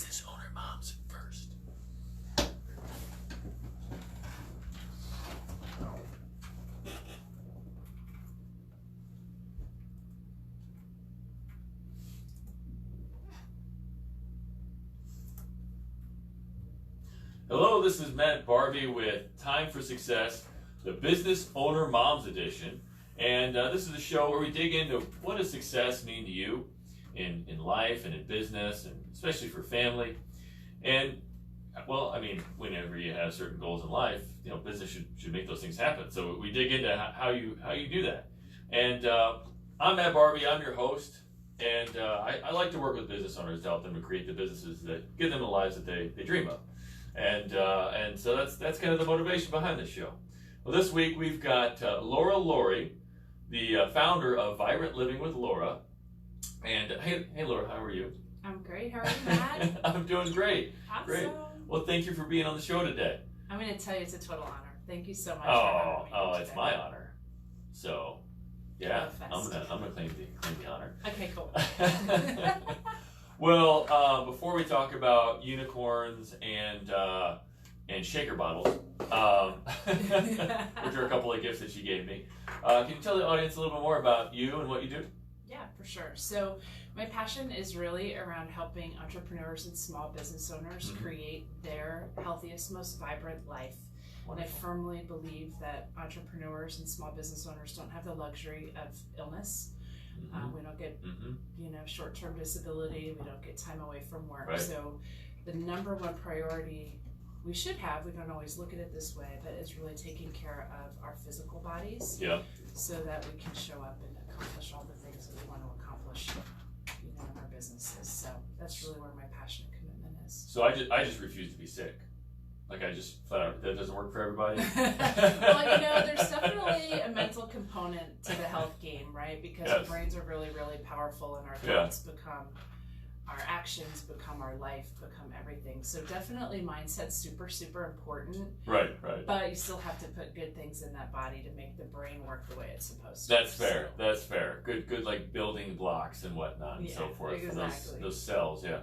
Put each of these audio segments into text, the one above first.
Business owner moms first. Hello, this is Matt Barbie with Time for Success, the Business Owner Moms Edition. And this is a show where we dig into what does success mean to you in life and in business, and especially for family. And well, I mean, whenever you have certain goals in life, you know, business should make those things happen. So we dig into how you do that. And I'm Matt Barbie. I'm your host, and I like to work with business owners to help them to create the businesses that give them the lives that they dream of. And so that's kind of the motivation behind this show. Well, this week we've got Laura Laurie, the founder of Vibrant Living with Laura. And hey Laura, how are you? I'm great. How are you, Matt? I'm doing great. Awesome. Great. Well, thank you for being on the show today. I'm going to tell you it's a total honor. Thank you so much for having me. Oh, it's my honor. So, yeah, I'm gonna claim the honor. Okay, cool. Well, before we talk about unicorns and shaker bottles, which are a couple of gifts that she gave me, can you tell the audience a little bit more about you and what you do? Yeah, for sure. So my passion is really around helping entrepreneurs and small business owners create their healthiest, most vibrant life. Wonderful. And I firmly believe that entrepreneurs and small business owners don't have the luxury of illness. We don't get, short-term disability. We don't get time away from work. Right. So the number one priority we should have, we don't always look at it this way, but it's really taking care of our physical bodies. Yeah. So that we can show up and accomplish all the things that we want to accomplish, in our businesses. So that's really where my passion and commitment is. So I just refuse to be sick. Like I just flat out, that doesn't work for everybody. Well, there's definitely a mental component to the health game, right? Because our brains are really, really powerful, and our thoughts become our actions, become our life, become everything. So definitely mindset's super, super important. Right. But you still have to put good things in that body to make the brain work the way it's supposed to. That's fair. Good like building blocks and whatnot and so forth. Exactly. Those cells, yeah.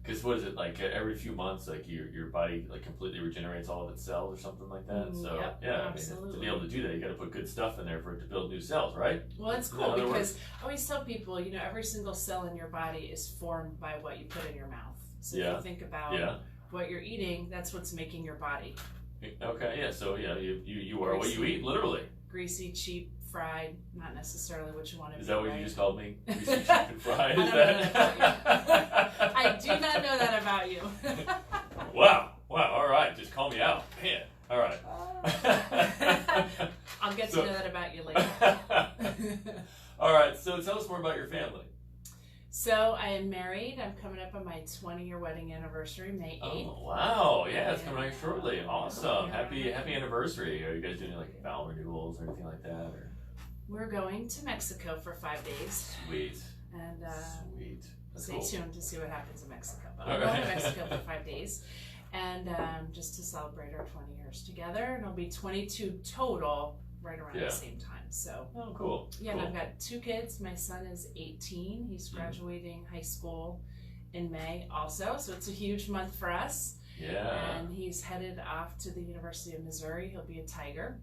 Because what is it, like every few months, like your body like completely regenerates all of its cells or something like that? So absolutely. To be able to do that, you got to put good stuff in there for it to build new cells, right? Well, it's cool because I always tell people, every single cell in your body is formed by what you put in your mouth. So if you think about what you're eating, that's what's making your body. Okay, yeah. So you are what you eat, literally. Greasy, cheap, fried, not necessarily what you want to be. Is that what you just called me? Greasy, cheap, and fried? I do not know that about you. Wow. All right. Just call me out. Man. All right. I'll get to know that about you later. All right. So tell us more about your family. So I am married. I'm coming up on my 20-year wedding anniversary, May 8th. Oh, wow. Yeah, it's coming up shortly. Awesome. Happy anniversary. Are you guys doing like vow renewals or anything like that? Or? We're going to Mexico for 5 days. Sweet. And Sweet. Stay tuned to see what happens in Mexico. But I'm going to Mexico for 5 days. And just to celebrate our 20 years together. And it'll be 22 total right around the same time. So, cool. Yeah, and I've got 2 kids. My son is 18. He's graduating high school in May also. So it's a huge month for us. Yeah. And he's headed off to the University of Missouri. He'll be a Tiger.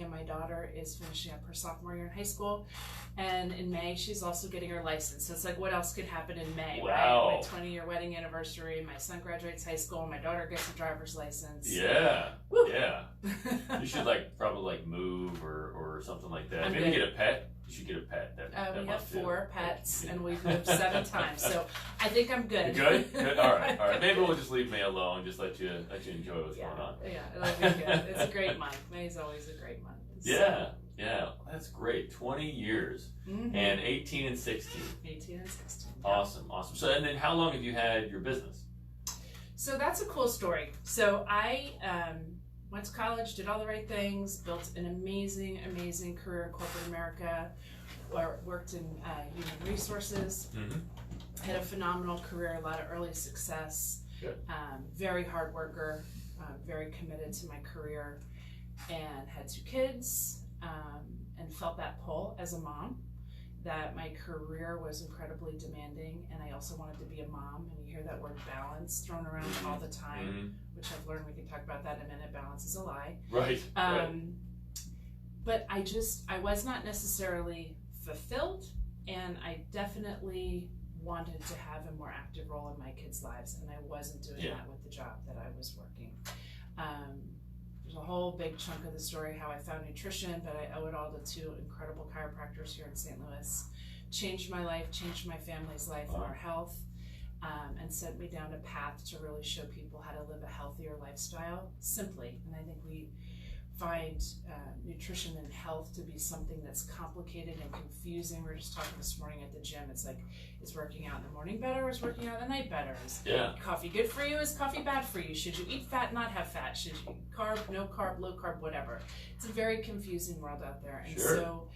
And my daughter is finishing up her sophomore year in high school. And in May, she's also getting her license. So it's like, what else could happen in May, right? My 20-year wedding anniversary, my son graduates high school, my daughter gets a driver's license. Yeah. Woo. Yeah. You should probably move or something like that. Maybe get a pet. You should get a pet. We have 4 pets, and we've moved 7 times. So I think I'm good. Good? All right. Maybe we'll just leave May alone and just let you enjoy what's going on. Yeah, it'll be good. It's a great month. May's always a great month. Yeah. That's great. 20 years. And 18 and 16. 18 and 16. Awesome. So, and then how long have you had your business? So that's a cool story. So I went to college, did all the right things, built an amazing career in corporate America, worked in human resources, had a phenomenal career, a lot of early success, very hard worker, very committed to my career, and had 2 kids, and felt that pull as a mom. that my career was incredibly demanding, and I also wanted to be a mom. And you hear that word balance thrown around all the time, which I've learned, we can talk about that in a minute. Balance is a lie. Right. But I was not necessarily fulfilled, and I definitely wanted to have a more active role in my kids' lives, and I wasn't doing that with the job that I was working. There's a whole big chunk of the story how I found nutrition, but I owe it all to two incredible chiropractors here in St. Louis. Changed my life, changed my family's life and our health, and sent me down a path to really show people how to live a healthier lifestyle simply. And I think we find nutrition and health to be something that's complicated and confusing. We were just talking this morning at the gym. It's like, is working out in the morning better, or is working out at night better? Is coffee good for you? Is coffee bad for you? Should you eat fat, not have fat? Should you eat carb, no carb, low carb, whatever? It's a very confusing world out there. And so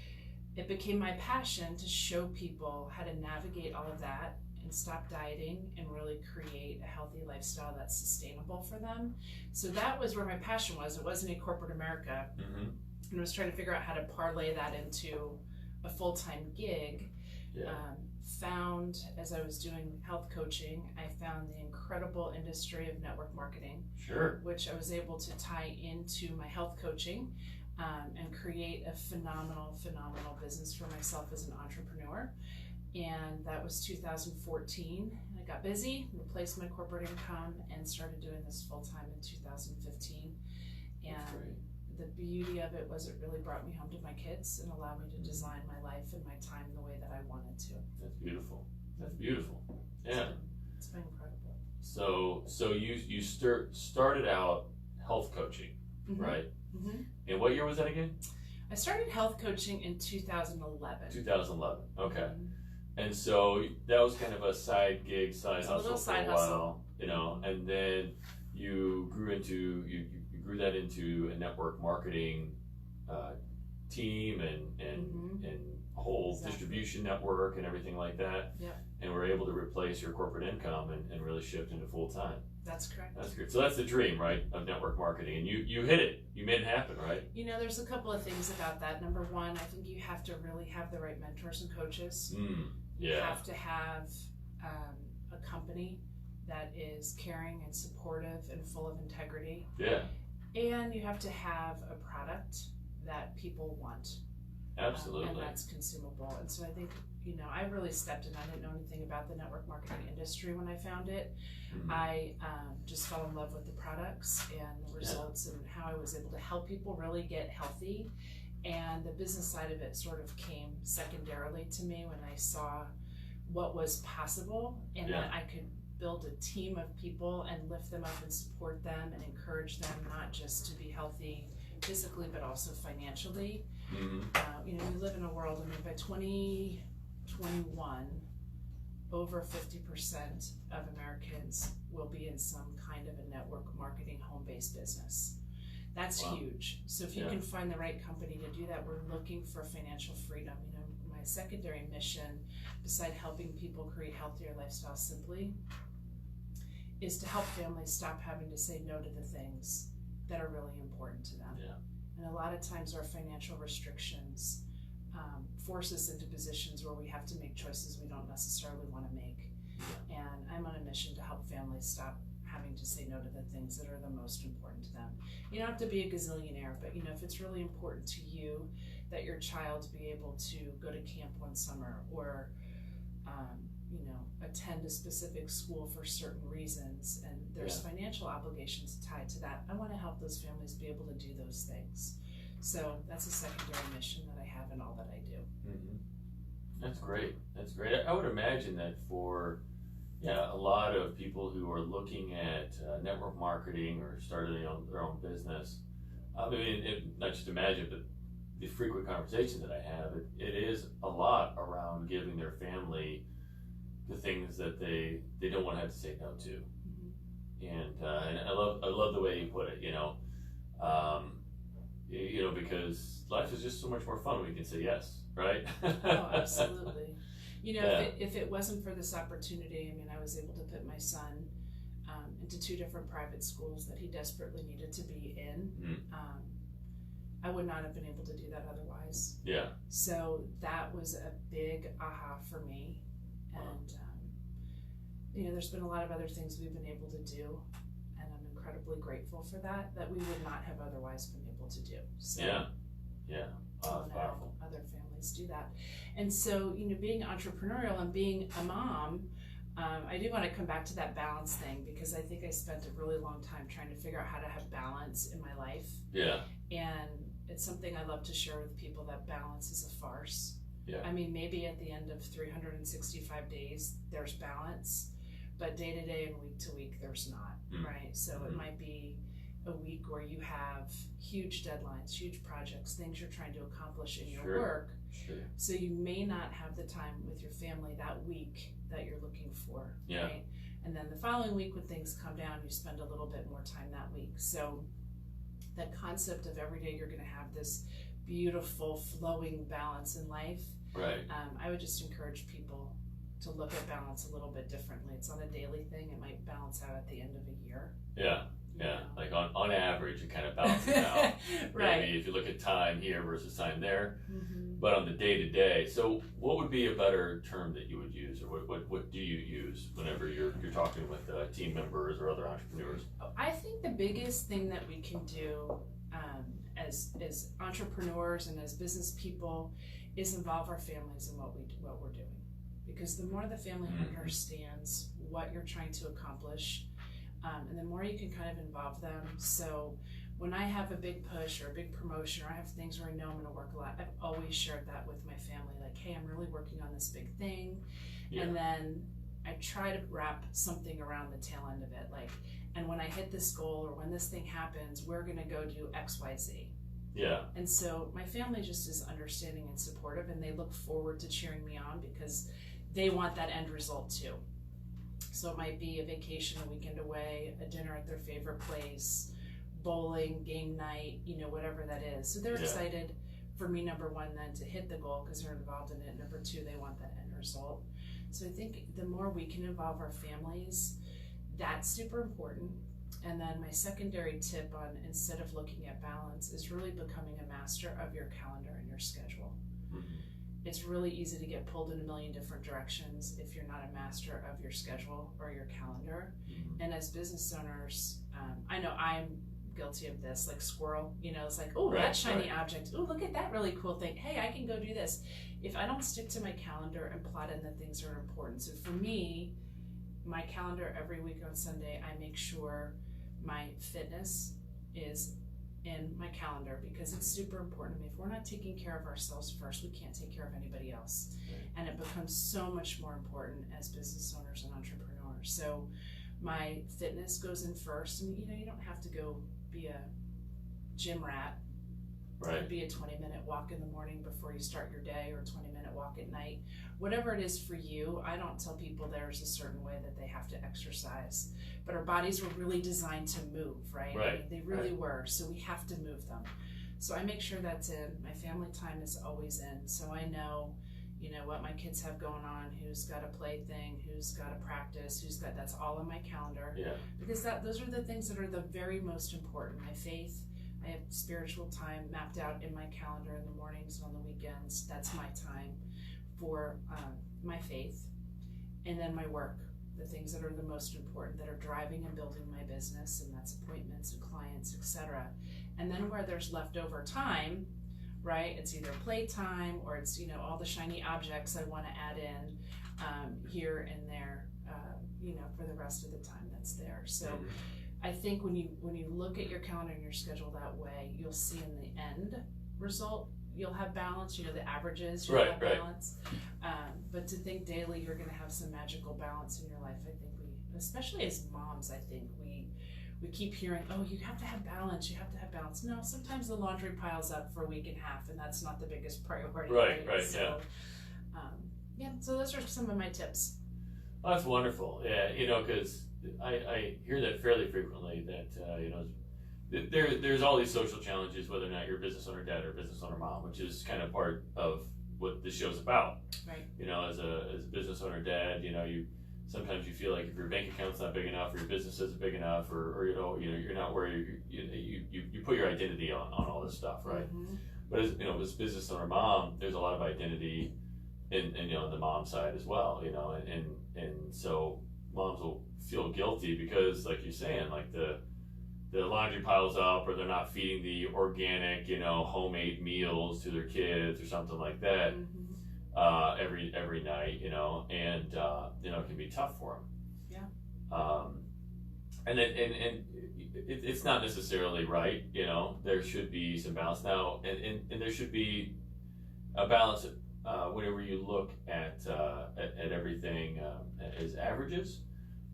it became my passion to show people how to navigate all of that and stop dieting and really create a healthy lifestyle that's sustainable for them. So that was where my passion was. It wasn't in corporate America. And I was trying to figure out how to parlay that into a full-time gig. Found, as I was doing health coaching, I found the incredible industry of network marketing, which I was able to tie into my health coaching and create a phenomenal business for myself as an entrepreneur. And that was 2014. I got busy, replaced my corporate income, and started doing this full-time in 2015. And the beauty of it was it really brought me home to my kids and allowed me to design my life and my time the way that I wanted to. That's beautiful. That's beautiful. Yeah. It's been incredible. So you started out health coaching, right? And what year was that again? I started health coaching in 2011. 2011. Okay. And so that was kind of a side gig, side hustle for a while, you know, and then you grew that into a network marketing team and a whole distribution network and everything like that. And we're able to replace your corporate income and really shift into full time. That's correct. That's good. So that's the dream, right, of network marketing, and you hit it. You made it happen, right? You know, there's a couple of things about that. Number one, I think you have to really have the right mentors and coaches. You have to have a company that is caring and supportive and full of integrity. And you have to have a product that people want. Absolutely. And that's consumable. And so I think, you know, I really stepped in. I didn't know anything about the network marketing industry when I found it. I just fell in love with the products and the results and how I was able to help people really get healthy. And the business side of it sort of came secondarily to me when I saw what was possible and that I could build a team of people and lift them up and support them and encourage them not just to be healthy physically but also financially. You know, we live in a world, I mean, by 2021, over 50% of Americans will be in some kind of a network marketing home-based business. That's huge. So if you can find the right company to do that, we're looking for financial freedom. You know, my secondary mission, beside helping people create healthier lifestyles simply, is to help families stop having to say no to the things that are really important to them. And a lot of times our financial restrictions force us into positions where we have to make choices we don't necessarily want to make. And I'm on a mission to help families stop having to say no to the things that are the most important to them. You don't have to be a gazillionaire, but you know, if it's really important to you that your child be able to go to camp one summer or you know, attend a specific school for certain reasons, and there's financial obligations tied to that, I want to help those families be able to do those things. So that's a secondary mission that I have in all that I do. That's great. That's great. I would imagine that for a lot of people who are looking at network marketing or starting their own business, I mean, not just imagine, but the frequent conversations that I have, it is a lot around giving their family the things that they don't want to have to say no to. And I love the way you put it, you know, because life is just so much more fun when we can say yes, right? Oh, absolutely. You know, if it wasn't for this opportunity, I mean, I was able to put my son into 2 different private schools that he desperately needed to be in. I would not have been able to do that otherwise. Yeah. So that was a big aha for me. And, there's been a lot of other things we've been able to do, and I'm incredibly grateful for that we would not have otherwise been able to do. So Yeah. Oh, that's powerful. Other families do that. And so, being entrepreneurial and being a mom, I do want to come back to that balance thing, because I think I spent a really long time trying to figure out how to have balance in my life. Yeah. And it's something I love to share with people, that balance is a farce. Yeah. I mean, maybe at the end of 365 days, there's balance, but day to day and week to week, there's not, right? So it might be a week where you have huge deadlines, huge projects, things you're trying to accomplish in your work. Sure. So you may not have the time with your family that week that you're looking for, right? And then the following week, when things come down, you spend a little bit more time that week. So that concept of every day you're going to have this beautiful flowing balance in life, right? I would just encourage people to look at balance a little bit differently. It's not a daily thing. It might balance out at the end of a year. Yeah. Like on average, it kind of balances out. Right. Maybe if you look at time here versus time there, but on the day to day. So, what would be a better term that you would use, or what do you use whenever you're talking with team members or other entrepreneurs? I think the biggest thing that we can do as entrepreneurs and as business people is involve our families in what we're doing, because the more the family understands what you're trying to accomplish, and the more you can kind of involve them. So when I have a big push or a big promotion, or I have things where I know I'm going to work a lot, I've always shared that with my family, like, hey, I'm really working on this big thing. And then I try to wrap something around the tail end of it, like, and when I hit this goal, or when this thing happens, we're going to go do X, Y, Z. Yeah. And so my family just is understanding and supportive, and they look forward to cheering me on, because they want that end result too. So it might be a vacation, a weekend away, a dinner at their favorite place, bowling, game night, whatever that is. So they're excited for me, number one, then to hit the goal because they're involved in it. Number two, they want that end result. So I think the more we can involve our families, that's super important. And then my secondary tip on, instead of looking at balance, is really becoming a master of your calendar and your schedule. It's really easy to get pulled in a million different directions if you're not a master of your schedule or your calendar. And as business owners, I know I'm guilty of this, like squirrel, it's like, oh, that shiny object. Oh, look at that really cool thing. Hey, I can go do this. If I don't stick to my calendar and plot in the things that are important. So for me, my calendar every week on Sunday, I make sure my fitness is in my calendar, because it's super important to me. If we're not taking care of ourselves first, we can't take care of anybody else. And it becomes so much more important as business owners and entrepreneurs. So my fitness goes in first, and you don't have to go be a gym rat. Right. It could be a 20-minute walk in the morning before you start your day, or a 20-minute walk at night. Whatever it is for you. I don't tell people there's a certain way that they have to exercise, but our bodies were really designed to move, right? Right. I mean, they really were, so we have to move them. So I make sure that's in. My family time is always in, so I know, what my kids have going on, who's got a play thing, who's got a practice, that's all on my calendar. Yeah. Because those are the things that are the very most important. My faith, I have spiritual time mapped out in my calendar in the mornings and on the weekends. That's my time for my faith. And then my work, the things that are the most important, that are driving and building my business, and that's appointments and clients, etc. And then where there's leftover time, right? It's either playtime, or it's, all the shiny objects I want to add in here and there, for the rest of the time that's there. So I think when you look at your calendar and your schedule that way, you'll see in the end result, you'll have balance, the averages, you'll have balance. But to think daily you're going to have some magical balance in your life, I think especially as moms, I think we keep hearing, oh, you have to have balance, you have to have balance. No, sometimes the laundry piles up for a week and a half, and that's not the biggest priority. Right, so, so those are some of my tips. Oh, that's wonderful. Yeah, because I hear that fairly frequently, that there's all these social challenges, whether or not you're a business owner dad or a business owner mom, which is kind of part of what this show's about. Right. As a business owner dad, you sometimes you feel like if your bank account's not big enough, or your business isn't big enough, or you're not where you put your identity on all this stuff, right? Mm-hmm. But as business owner mom, there's a lot of identity in the mom side as well, and so moms will feel guilty because, like you're saying, like the laundry piles up, or they're not feeding the organic, homemade meals to their kids or something like that. Mm-hmm. Every night, and it can be tough for them. Yeah. And it's not necessarily right. There should be some balance now, and there should be a balance whenever you look at everything as averages.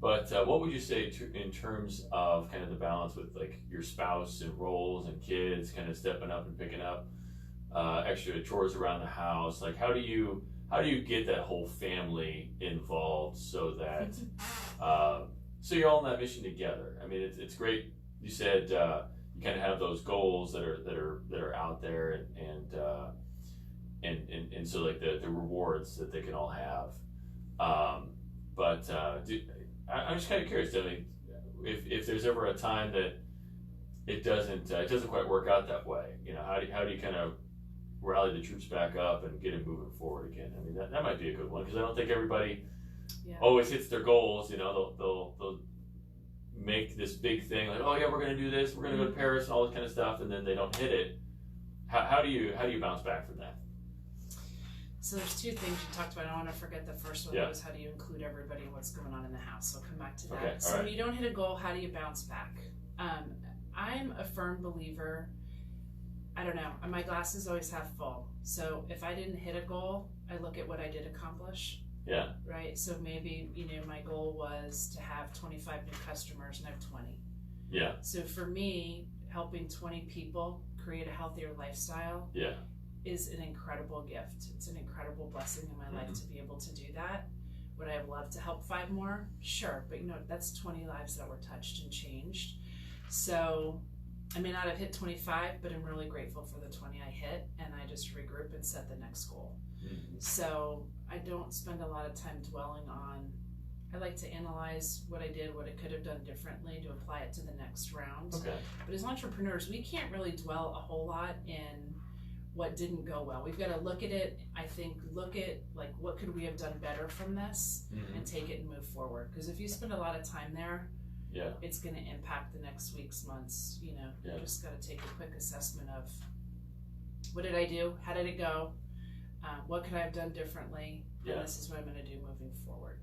But what would you say in terms of kind of the balance with like your spouse and roles and kids kind of stepping up and picking up extra chores around the house? Like how do you get that whole family involved so that so you're all in that mission together? I mean, it's great. You said you kind of have those goals that are out there, and so like the rewards that they can all have. I'm just kind of curious. I mean, if there's ever a time that it doesn't quite work out that way, how do you kind of rally the troops back up and get it moving forward again? I mean, that might be a good one, because I don't think everybody always hits their goals. They'll make this big thing like, oh yeah, we're going to do this, we're going to go to Paris and all this kind of stuff, and then they don't hit it. How do you bounce back from that? So there's two things you talked about. I don't want to forget the first one. Was how do you include everybody and what's going on in the house? So I'll come back to that. Okay, so right. when you don't hit a goal, how do you bounce back? I'm a firm believer. I don't know. My glass is always half full. So if I didn't hit a goal, I look at what I did accomplish. Yeah. Right. So maybe my goal was to have 25 new customers, and I have 20. Yeah. So for me, helping 20 people create a healthier lifestyle. Yeah. Is an incredible gift. It's an incredible blessing in my life to be able to do that. Would I have loved to help 5 more? Sure, but that's 20 lives that were touched and changed. So I may not have hit 25, but I'm really grateful for the 20 I hit, and I just regroup and set the next goal. Mm-hmm. So I don't spend a lot of time dwelling on, I like to analyze what I did, what I could have done differently to apply it to the next round. Okay. But as entrepreneurs, we can't really dwell a whole lot in what didn't go well. We've got to look at it, look at like what could we have done better from this, and take it and move forward. Because if you spend a lot of time there, it's going to impact the next week's, months. You just got to take a quick assessment of what did I do, how did it go, what could I have done differently, and this is what I'm going to do moving forward.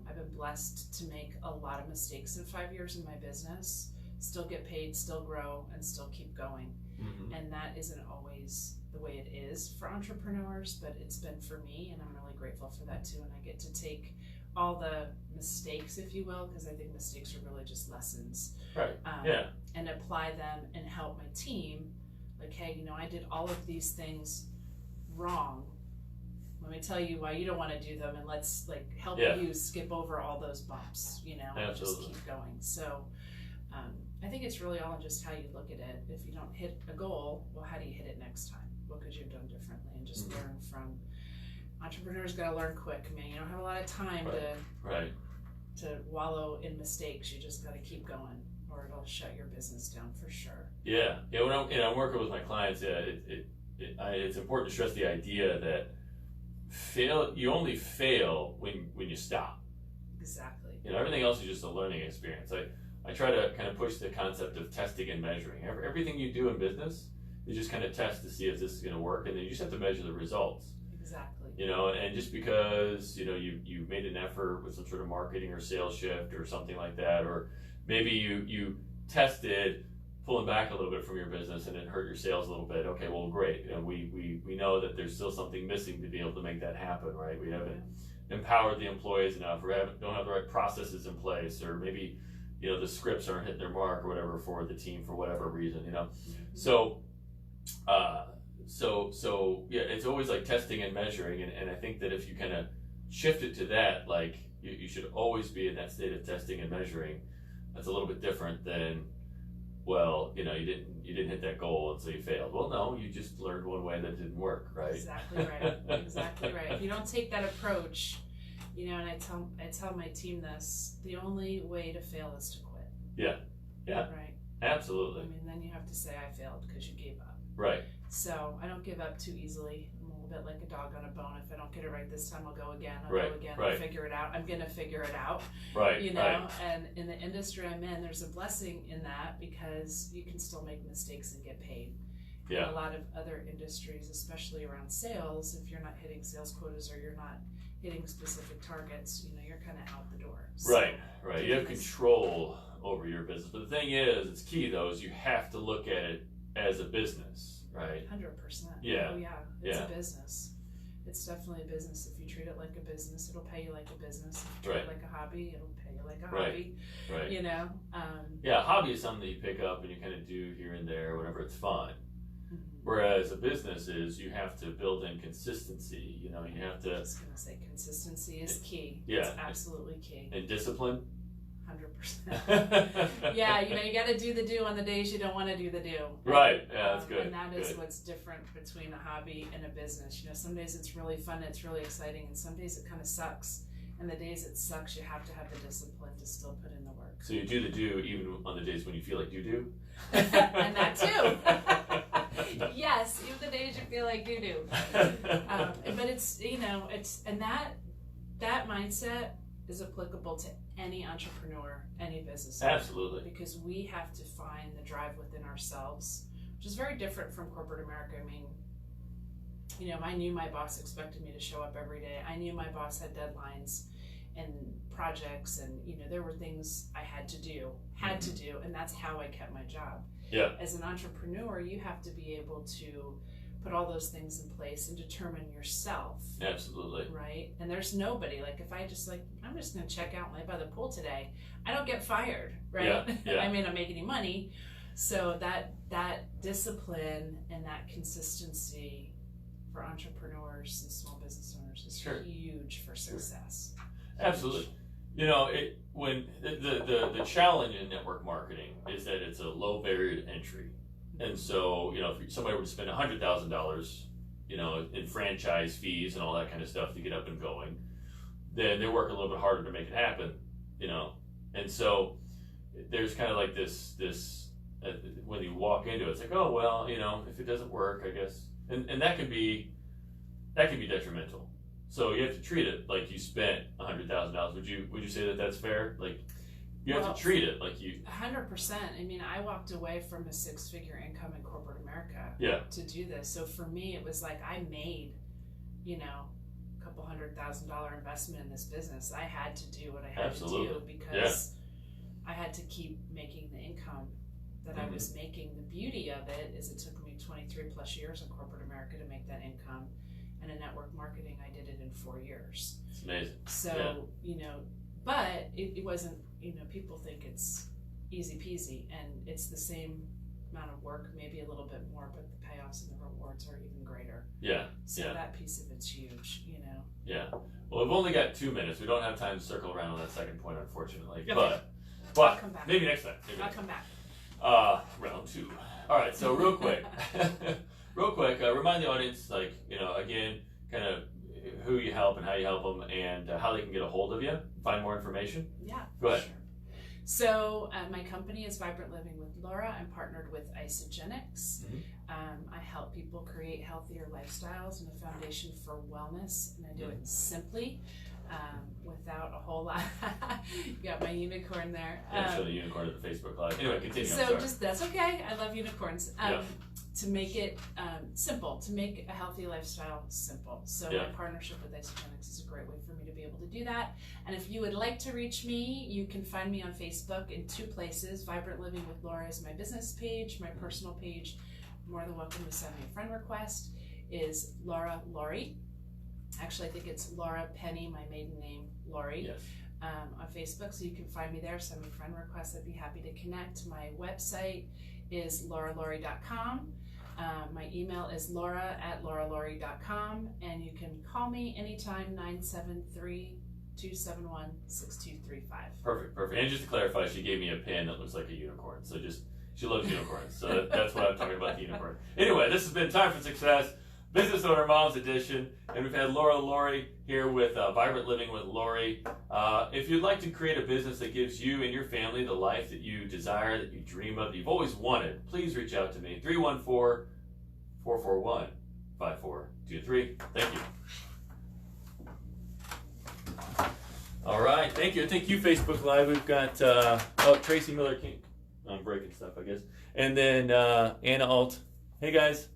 I've been blessed to make a lot of mistakes in 5 years in my business, still get paid, still grow, and still keep going. Mm-hmm. And that isn't always the way it is for entrepreneurs, but it's been for me, and I'm really grateful for that too. And I get to take all the mistakes, if you will, because I think mistakes are really just lessons. Right. And apply them and help my team. Like, hey, I did all of these things wrong. Let me tell you why you don't want to do them, and let's help you skip over all those bumps, and just keep going. So I think it's really all in just how you look at it. If you don't hit a goal, well, how do you hit it next time? What could you have done differently? And just learn from entrepreneurs. Got to learn quick, man. You don't have a lot of time to wallow in mistakes. You just got to keep going, or it'll shut your business down for sure. Yeah. When I'm working with my clients, it's important to stress the idea that you only fail when you stop. Exactly. Everything else is just a learning experience. I try to kind of push the concept of testing and measuring. Everything you do in business, you just kind of test to see if this is going to work, and then you just have to measure the results. Exactly. And just because you made an effort with some sort of marketing or sales shift or something like that, or maybe you tested pulling back a little bit from your business and it hurt your sales a little bit. Okay, well, great. We know that there's still something missing to be able to make that happen, right? We haven't empowered the employees enough, or don't have the right processes in place, or maybe the scripts aren't hitting their mark or whatever for the team for whatever reason. So it's always like testing and measuring, and I think that if you kind of shift it to that, you should always be in that state of testing and measuring. That's a little bit different than, well, you didn't hit that goal and so you failed. Well, no, you just learned one way that didn't work, right? Exactly right. Exactly right. If you don't take that approach, You know, and I tell my team this: the only way to fail is to quit. Yeah. Yeah. Right. Absolutely. I mean, then you have to say I failed because you gave up. Right. So I don't give up too easily. I'm a little bit like a dog on a bone. If I don't get it right this time, I'll go again. I'll Right. go again. Right. I'll figure it out. I'm gonna figure it out. Right. You know, Right. and in the industry I'm in, there's a blessing in that because you can still make mistakes and get paid. Yeah. In a lot of other industries, especially around sales, if you're not hitting sales quotas or you're not hitting specific targets, you know, you're kind of out the door. So, Right. Right. You have control over your business. But the thing is, it's key though, is you have to look at it as a business, right? 100%. Yeah. Oh yeah, it's Yeah. a business. It's definitely a business. If you treat it like a business, it'll pay you like a business. If you treat Right. it like a hobby, it'll pay you like a Right. hobby. Right. You know. Yeah, a hobby is something that you pick up and you kind of do here and there whenever it's fun. Mhm. Whereas a business is, you have to build in consistency. You know, you have I to, was gonna say consistency is key. Yeah. It's absolutely key. and discipline. 100%. Yeah, you know, you got to do the do on the days you don't want to do the do. Right. Yeah, that's good. And that is Good. what's different between a hobby and a business. You know, some days it's really fun, it's really exciting, and some days it kind of sucks. And the days it sucks, you have to have the discipline to still put in the work. So you do the do even on the days when you feel like you do. And that too. Yes, even the days you feel like you do. But it's, you know, and that mindset is applicable to any entrepreneur, any business owner. Absolutely. Because we have to find the drive within ourselves, which is very different from corporate America. I mean, you know, I knew my boss expected me to show up every day. I knew my boss had deadlines and projects, and you know, there were things I had to do, and that's how I kept my job. Yeah. As an entrepreneur, you have to be able to put all those things in place and determine yourself. Absolutely. Right? And there's nobody, like if I just I'm just gonna check out by the pool today, I don't get fired, right? Yeah, yeah. I may not make any money. So that discipline and that consistency for entrepreneurs and small business owners is Sure. huge for success. Absolutely. You know, when the challenge in network marketing is that it's a low barrier to entry. And so, you know, if somebody were to spend $100,000, you know, in franchise fees and all that kind of stuff to get up and going, then they work a little bit harder to make it happen, you know. And so there's kind of like this when you walk into it, it's like, oh, well, you know, if it doesn't work, I guess. And that can be detrimental. So you have to treat it like you spent $100,000. Would you say that that's fair? Like, you have to treat it like you. 100%. I mean, I walked away from a 6-figure income in corporate America to do this. So for me, it was like I made, you know, a couple $100,000 investment in this business. I had to do what I had to do because I had to keep making the income that I was making. The beauty of it is it took me 23 plus years in corporate America to make that income. And in network marketing, I did it in 4 years. It's amazing. So, you know, but it wasn't, you know, people think it's easy peasy, and it's the same amount of work, maybe a little bit more, but the payoffs and the rewards are even greater. Yeah. So that piece of it's huge, you know. Yeah. Well, we've only got 2 minutes. We don't have time to circle around on that second point, unfortunately. Okay. But I'll come back. maybe next time. I'll come back. Round 2. All right. So real quick, remind the audience, like, you know, again, kind of who you help and how you help them, and how they can get a hold of you, find more information. Yeah. Go ahead. Sure. So my company is Vibrant Living with Laura. I'm partnered with Isogenics. I help people create healthier lifestyles and a foundation for wellness, and I do it simply, without a whole lot. You got my unicorn there. Yeah, show the unicorn at the Facebook Live. Anyway, continue. So that's okay. I love unicorns. To make it simple, to make a healthy lifestyle simple. So my partnership with Isogenics is a great way for me to be able to do that. And if you would like to reach me, you can find me on Facebook in 2 places. Vibrant Living with Laura is my business page. My personal page, more than welcome to send me a friend request, is Laura Laurie. Actually, I think it's Laura Penney, my maiden name, Laurie. Yes. On Facebook, so you can find me there. Send me friend requests. I'd be happy to connect. My website is lauralaurie.com. My email is laura@lauralaurie.com, and you can call me anytime, 973-271-6235. Perfect. And just to clarify, she gave me a pin that looks like a unicorn. So she loves unicorns. So that's why I'm talking about the unicorn. Anyway, this has been Time for Success. Business Owner Moms Edition. And we've had Laura Laurie here with Vibrant Living with Laurie. If you'd like to create a business that gives you and your family the life that you desire, that you dream of, that you've always wanted, please reach out to me. 314-441-5423. Thank you. All right, thank you. Thank you, Facebook Live. We've got Tracy Miller King. I'm breaking stuff, I guess. And then Anna Alt. Hey, guys.